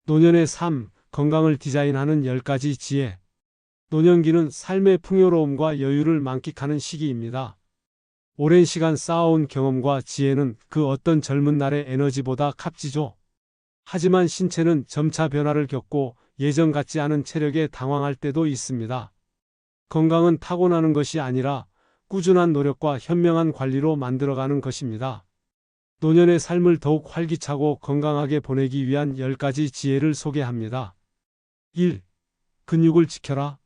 노년의 삶, 건강을 디자인하는 10가지 지혜. 노년기는 삶의 풍요로움과 여유를 만끽하는 시기입니다. 오랜 시간 쌓아온 경험과 지혜는 그 어떤 젊은 날의 에너지보다 값지죠. 하지만 신체는 점차 변화를 겪고 예전 같지 않은 체력에 당황할 때도 있습니다. 건강은 타고나는 것이 아니라 꾸준한 노력과 현명한 관리로 만들어가는 것입니다. 노년의 삶을 더욱 활기차고 건강하게 보내기 위한 10가지 지혜를 소개합니다. 1. 근육을 지켜라.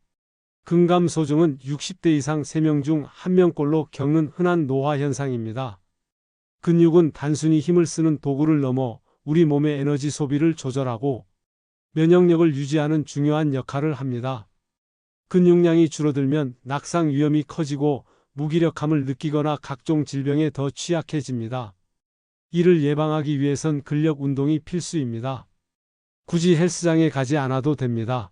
근감소증은 60대 이상 3명 중 1명꼴로 겪는 흔한 노화 현상입니다. 근육은 단순히 힘을 쓰는 도구를 넘어 우리 몸의 에너지 소비를 조절하고 면역력을 유지하는 중요한 역할을 합니다. 근육량이 줄어들면 낙상 위험이 커지고 무기력함을 느끼거나 각종 질병에 더 취약해집니다. 이를 예방하기 위해선 근력 운동이 필수입니다. 굳이 헬스장에 가지 않아도 됩니다.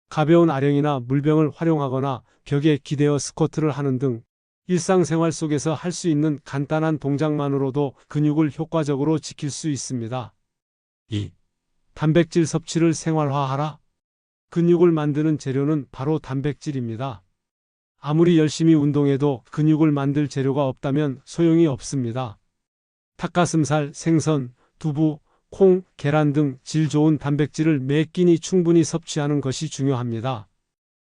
가벼운 아령이나 물병을 활용하거나 벽에 기대어 스쿼트를 하는 등 일상생활 속에서 할 수 있는 간단한 동작만으로도 근육을 효과적으로 지킬 수 있습니다. 2. 단백질 섭취를 생활화하라. 근육을 만드는 재료는 바로 단백질입니다. 아무리 열심히 운동해도 근육을 만들 재료가 없다면 소용이 없습니다. 닭가슴살, 생선, 두부, 콩, 계란 등 질 좋은 단백질을 매 끼니 충분히 섭취하는 것이 중요합니다.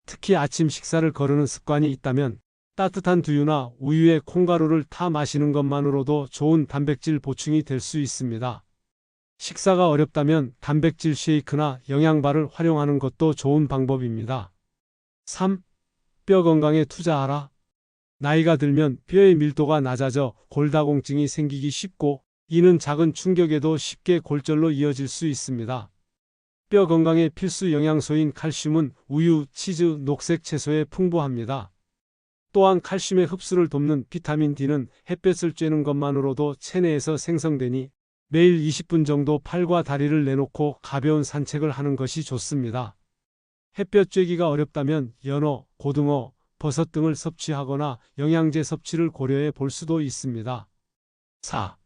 특히 아침 식사를 거르는 습관이 있다면 따뜻한 두유나 우유에 콩가루를 타 마시는 것만으로도 좋은 단백질 보충이 될 수 있습니다. 식사가 어렵다면 단백질 쉐이크나 영양바를 활용하는 것도 좋은 방법입니다. 3. 뼈 건강에 투자하라. 나이가 들면 뼈의 밀도가 낮아져 골다공증이 생기기 쉽고 이는 작은 충격에도 쉽게 골절로 이어질 수 있습니다. 뼈 건강의 필수 영양소인 칼슘은 우유, 치즈, 녹색 채소에 풍부합니다. 또한 칼슘의 흡수를 돕는 비타민 D는 햇볕을 쬐는 것만으로도 체내에서 생성되니 매일 20분 정도 팔과 다리를 내놓고 가벼운 산책을 하는 것이 좋습니다. 햇볕 쬐기가 어렵다면 연어, 고등어, 버섯 등을 섭취하거나 영양제 섭취를 고려해 볼 수도 있습니다. 4.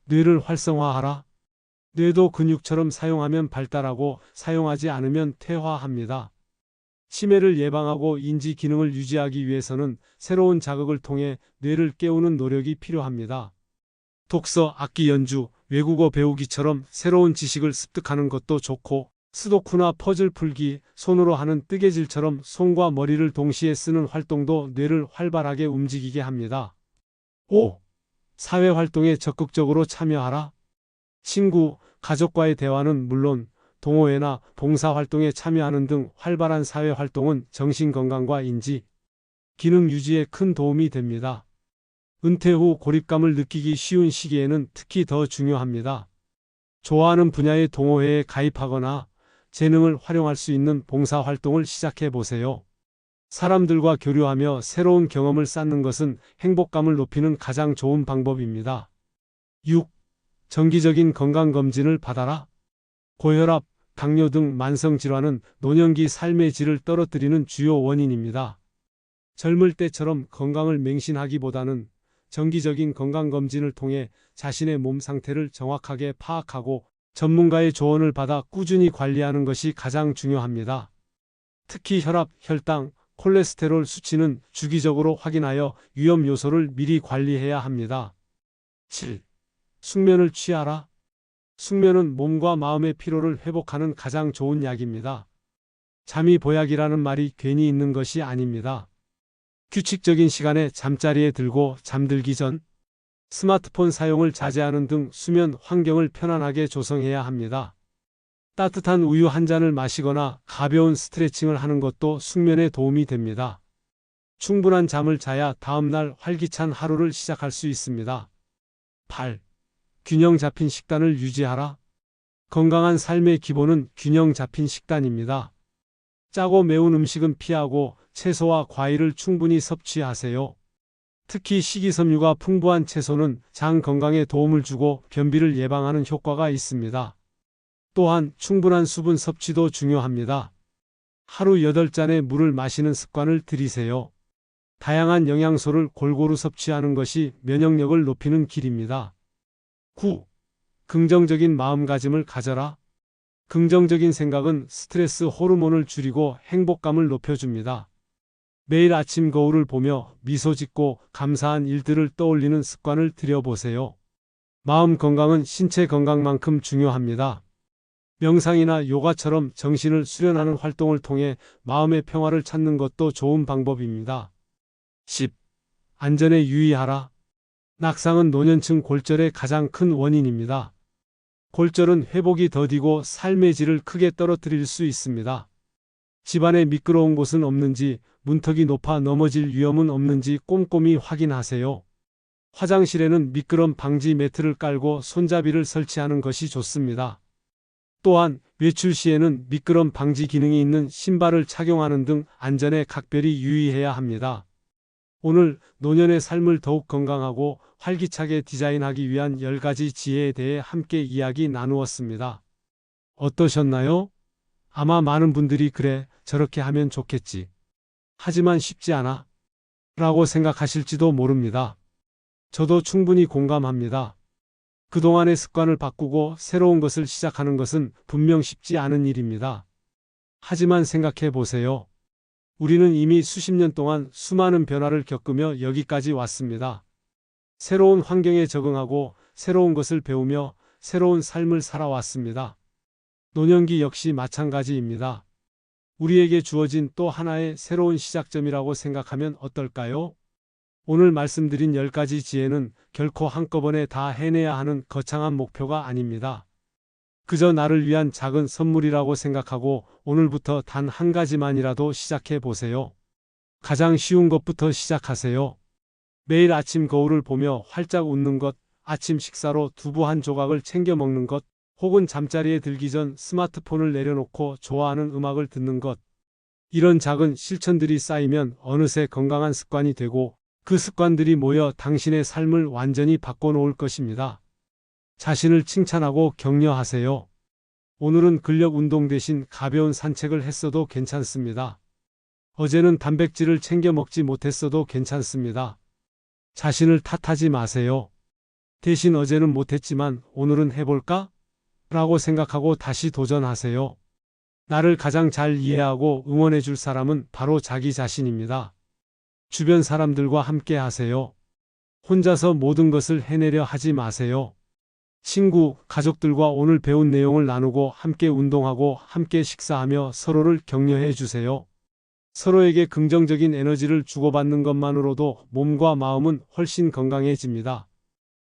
뇌를 활성화하라. 뇌도 근육처럼 사용하면 발달하고 사용하지 않으면 퇴화합니다. 치매를 예방하고 인지 기능을 유지하기 위해서는 새로운 자극을 통해 뇌를 깨우는 노력이 필요합니다. 독서, 악기 연주, 외국어 배우기처럼 새로운 지식을 습득하는 것도 좋고 스도쿠나 퍼즐 풀기, 손으로 하는 뜨개질처럼 손과 머리를 동시에 쓰는 활동도 뇌를 활발하게 움직이게 합니다. 5. 사회활동에 적극적으로 참여하라. 친구, 가족과의 대화는 물론 동호회나 봉사활동에 참여하는 등 활발한 사회활동은 정신건강과 인지, 기능 유지에 큰 도움이 됩니다. 은퇴 후 고립감을 느끼기 쉬운 시기에는 특히 더 중요합니다. 좋아하는 분야의 동호회에 가입하거나 재능을 활용할 수 있는 봉사활동을 시작해 보세요. 사람들과 교류하며 새로운 경험을 쌓는 것은 행복감을 높이는 가장 좋은 방법입니다. 6. 정기적인 건강검진을 받아라. 고혈압, 당뇨 등 만성질환은 노년기 삶의 질을 떨어뜨리는 주요 원인입니다. 젊을 때처럼 건강을 맹신하기보다는 정기적인 건강검진을 통해 자신의 몸 상태를 정확하게 파악하고 전문가의 조언을 받아 꾸준히 관리하는 것이 가장 중요합니다. 특히 혈압, 혈당, 콜레스테롤 수치는 주기적으로 확인하여 위험 요소를 미리 관리해야 합니다. 7. 숙면을 취하라. 숙면은 몸과 마음의 피로를 회복하는 가장 좋은 약입니다. 잠이 보약이라는 말이 괜히 있는 것이 아닙니다. 규칙적인 시간에 잠자리에 들고 잠들기 전 스마트폰 사용을 자제하는 등 수면 환경을 편안하게 조성해야 합니다. 따뜻한 우유 한 잔을 마시거나 가벼운 스트레칭을 하는 것도 숙면에 도움이 됩니다. 충분한 잠을 자야 다음날 활기찬 하루를 시작할 수 있습니다. 8. 균형 잡힌 식단을 유지하라. 건강한 삶의 기본은 균형 잡힌 식단입니다. 짜고 매운 음식은 피하고 채소와 과일을 충분히 섭취하세요. 특히 식이섬유가 풍부한 채소는 장 건강에 도움을 주고 변비를 예방하는 효과가 있습니다. 또한 충분한 수분 섭취도 중요합니다. 하루 8잔의 물을 마시는 습관을 들이세요. 다양한 영양소를 골고루 섭취하는 것이 면역력을 높이는 길입니다. 9. 긍정적인 마음가짐을 가져라. 긍정적인 생각은 스트레스 호르몬을 줄이고 행복감을 높여줍니다. 매일 아침 거울을 보며 미소 짓고 감사한 일들을 떠올리는 습관을 들여보세요. 마음 건강은 신체 건강만큼 중요합니다. 명상이나 요가처럼 정신을 수련하는 활동을 통해 마음의 평화를 찾는 것도 좋은 방법입니다. 10. 안전에 유의하라. 낙상은 노년층 골절의 가장 큰 원인입니다. 골절은 회복이 더디고 삶의 질을 크게 떨어뜨릴 수 있습니다. 집안에 미끄러운 곳은 없는지, 문턱이 높아 넘어질 위험은 없는지 꼼꼼히 확인하세요. 화장실에는 미끄럼 방지 매트를 깔고 손잡이를 설치하는 것이 좋습니다. 또한 외출 시에는 미끄럼 방지 기능이 있는 신발을 착용하는 등 안전에 각별히 유의해야 합니다. 오늘 노년의 삶을 더욱 건강하고 활기차게 디자인하기 위한 10가지 지혜에 대해 함께 이야기 나누었습니다. 어떠셨나요? 아마 많은 분들이 그래, 저렇게 하면 좋겠지. 하지만 쉽지 않아. 라고 생각하실지도 모릅니다. 저도 충분히 공감합니다. 그동안의 습관을 바꾸고 새로운 것을 시작하는 것은 분명 쉽지 않은 일입니다. 하지만 생각해 보세요. 우리는 이미 수십 년 동안 수많은 변화를 겪으며 여기까지 왔습니다. 새로운 환경에 적응하고 새로운 것을 배우며 새로운 삶을 살아왔습니다. 노년기 역시 마찬가지입니다. 우리에게 주어진 또 하나의 새로운 시작점이라고 생각하면 어떨까요? 오늘 말씀드린 10가지 지혜는 결코 한꺼번에 다 해내야 하는 거창한 목표가 아닙니다. 그저 나를 위한 작은 선물이라고 생각하고 오늘부터 단 한 가지만이라도 시작해 보세요. 가장 쉬운 것부터 시작하세요. 매일 아침 거울을 보며 활짝 웃는 것, 아침 식사로 두부 한 조각을 챙겨 먹는 것, 혹은 잠자리에 들기 전 스마트폰을 내려놓고 좋아하는 음악을 듣는 것. 이런 작은 실천들이 쌓이면 어느새 건강한 습관이 되고 그 습관들이 모여 당신의 삶을 완전히 바꿔놓을 것입니다. 자신을 칭찬하고 격려하세요. 오늘은 근력 운동 대신 가벼운 산책을 했어도 괜찮습니다. 어제는 단백질을 챙겨 먹지 못했어도 괜찮습니다. 자신을 탓하지 마세요. 대신 어제는 못했지만 오늘은 해볼까? 라고 생각하고 다시 도전하세요. 나를 가장 잘 이해하고 응원해 줄 사람은 바로 자기 자신입니다. 주변 사람들과 함께 하세요. 혼자서 모든 것을 해내려 하지 마세요. 친구, 가족들과 오늘 배운 내용을 나누고 함께 운동하고 함께 식사하며 서로를 격려해 주세요. 서로에게 긍정적인 에너지를 주고받는 것만으로도 몸과 마음은 훨씬 건강해집니다.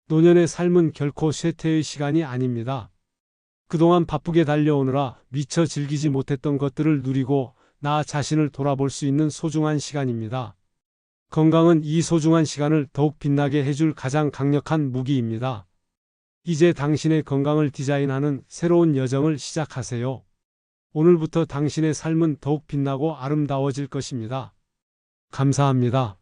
노년의 삶은 결코 쇠퇴의 시간이 아닙니다. 그동안 바쁘게 달려오느라 미처 즐기지 못했던 것들을 누리고 나 자신을 돌아볼 수 있는 소중한 시간입니다. 건강은 이 소중한 시간을 더욱 빛나게 해줄 가장 강력한 무기입니다. 이제 당신의 건강을 디자인하는 새로운 여정을 시작하세요. 오늘부터 당신의 삶은 더욱 빛나고 아름다워질 것입니다. 감사합니다.